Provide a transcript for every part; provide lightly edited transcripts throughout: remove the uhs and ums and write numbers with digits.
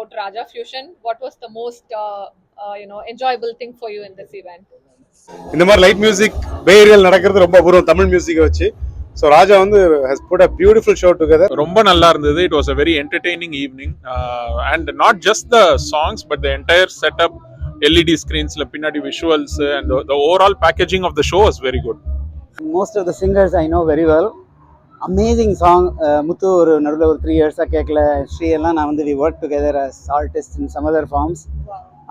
about Raja Fusion. What was the most enjoyable thing for you in this event? இந்த மாதிரி light music பே ஏரியால நடக்கிறது ரொம்ப அபூர்வம் தமிழ் மியூசிக்கை வச்சு. ஸோ ராஜா வந்து has put a beautiful show together. ரொம்ப நல்லா இருந்தது. It was a very entertaining evening and not just the songs but the entire setup, LED ஸ்கிரீன்ஸ்ல பின்னாடி visuals and the overall packaging of the show was very good. Most of the singers I know very well. Amazing song. Muthu ஒரு நடுவில் ஒரு 3 years கேட்கல. ஸ்ரீ எல்லாம் நான் வந்து we work together as artists in some other forms.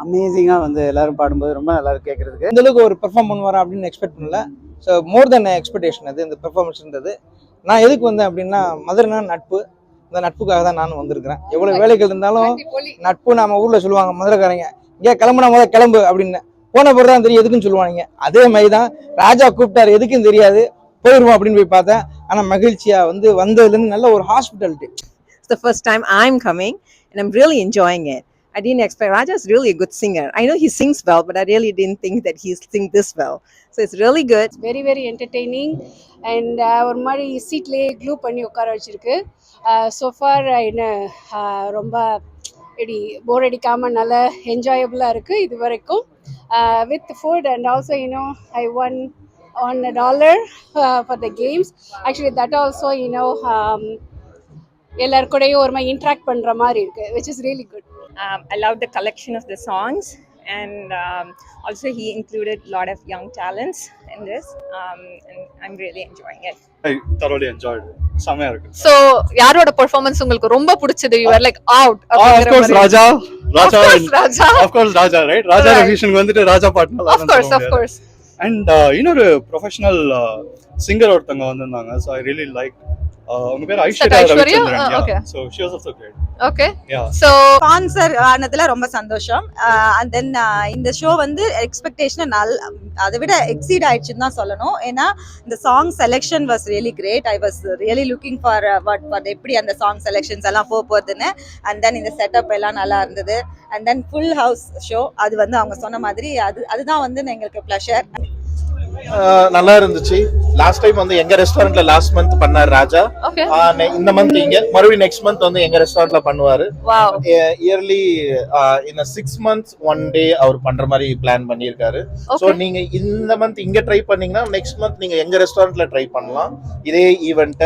அமேசிங்காக வந்து எல்லாரும் பாடும்போது ரொம்ப நல்லா இருக்கு கேட்கறதுக்கு. இந்த அளவுக்கு ஒரு பெர்ஃபார்ம் பண்ணுவாரா அப்படின்னு எக்ஸ்பெக்ட் பண்ணல. ஸோ மோர் தென் எக்ஸ்பெக்டேஷன் அது இந்த பெர்ஃபார்மன்ஸ்ன்றது. நான் எதுக்கு வந்தேன் அப்படின்னா மதுரைனா நட்பு, இந்த நட்புக்காக தான் நானும் வந்திருக்கிறேன். எவ்வளோ வேலைகள் இருந்தாலும் நட்பு நம்ம ஊரில் சொல்லுவாங்க மதுரைக்காரங்க, இங்கே கிளம்புனா முதல் கிளம்பு அப்படின்னு, போன பிறகு தான் தெரியும் எதுக்குன்னு சொல்லுவாங்க. அதே மாதிரி தான் ராஜா கூப்பிட்டாரு, எதுக்கும் தெரியாது, போயிடுவோம் அப்படின்னு போய் பார்த்தேன். ஆனால் மகிழ்ச்சியாக வந்ததுலேருந்து நல்ல ஒரு hospitality. It's the first time I'm coming and I'm really enjoying it. I didn't expect. Raja is really a good singer. I know he sings well, but I really didn't think that he sing this well. So it's really good. It's very very entertaining and ஒரு மாதிரி சீட்லயே clue பண்ணி உட்கார வச்சிருக்கு. So far என்ன ரொம்ப போர் அடிக்காம நல்ல என்ஜாயபிளா இருக்கு இது வரைக்கும். With food and also I won $1 for the games. Actually that also எல்லார் கூடயும் ஒரு மாதிரி இன்ட்ராக்ட் பண்ற மாதிரி இருக்கு, which is really good. I love the collection of the songs and also he included a lot of young talents in this and I'm really enjoying it. I thoroughly enjoyed it. செமையா இருக்கு. So யாரோட performance உங்களுக்கு ரொம்ப பிடிச்சது? You were like out. Of course Raja. Of course Raja. Of course Raja, right? Raja Fusion வந்துட்டு ராஜா பாட்டு நல்லா இருந்துச்சு. Of course. And இன்னொரு ப்ரொஃபஷனல் சிங்கர் ஒருத்தங்க வந்திருந்தாங்க. So I really liked உங்க பேர் Aishwarya Ravichandran. Okay. So she was also great. Okay. Yeah. So sponsor ஆனதுல ரொம்ப சந்தோஷம். And then இந்த ஷோ எக்ஸ்பெக்டேஷன் அதை விட எக்ஸீட் ஆயிடுச்சுன்னு தான் சொல்லணும். ஏன்னா இந்த song selection was really great. I was really looking for எப்படி அந்த சாங் செலெக்ஷன்ஸ் எல்லாம் போகுதுன்னு. அண்ட் தென் இந்த செட்டப் எல்லாம் நல்லா இருந்தது. And then full house show அது அவங்க சொன்ன மாதிரி அதுதான் எங்களுக்கு ப்ளஷர். நல்லா இருந்துச்சு. லாஸ்ட் டைம் எங்க ரெஸ்டாரண்ட்ல லாஸ்ட் மந்த் பண்ணாரு ராஜா. இந்த மந்த் இங்க மறுபடியும் நெக்ஸ்ட் மந்த் எங்க ரெஸ்டாரண்ட்ல பண்ணுவாரு. இயர்லி in 6 months 1 day அவர் பண்ற மாதிரி பிளான் பண்ணிருக்காரு. சோ நீங்க இந்த மந்த் இங்க ட்ரை பண்ணீங்கன்னா நெக்ஸ்ட் மந்த் நீங்க எங்க ரெஸ்டாரண்ட்ல ட்ரை பண்ணலாம் இதே ஈவென்ட்.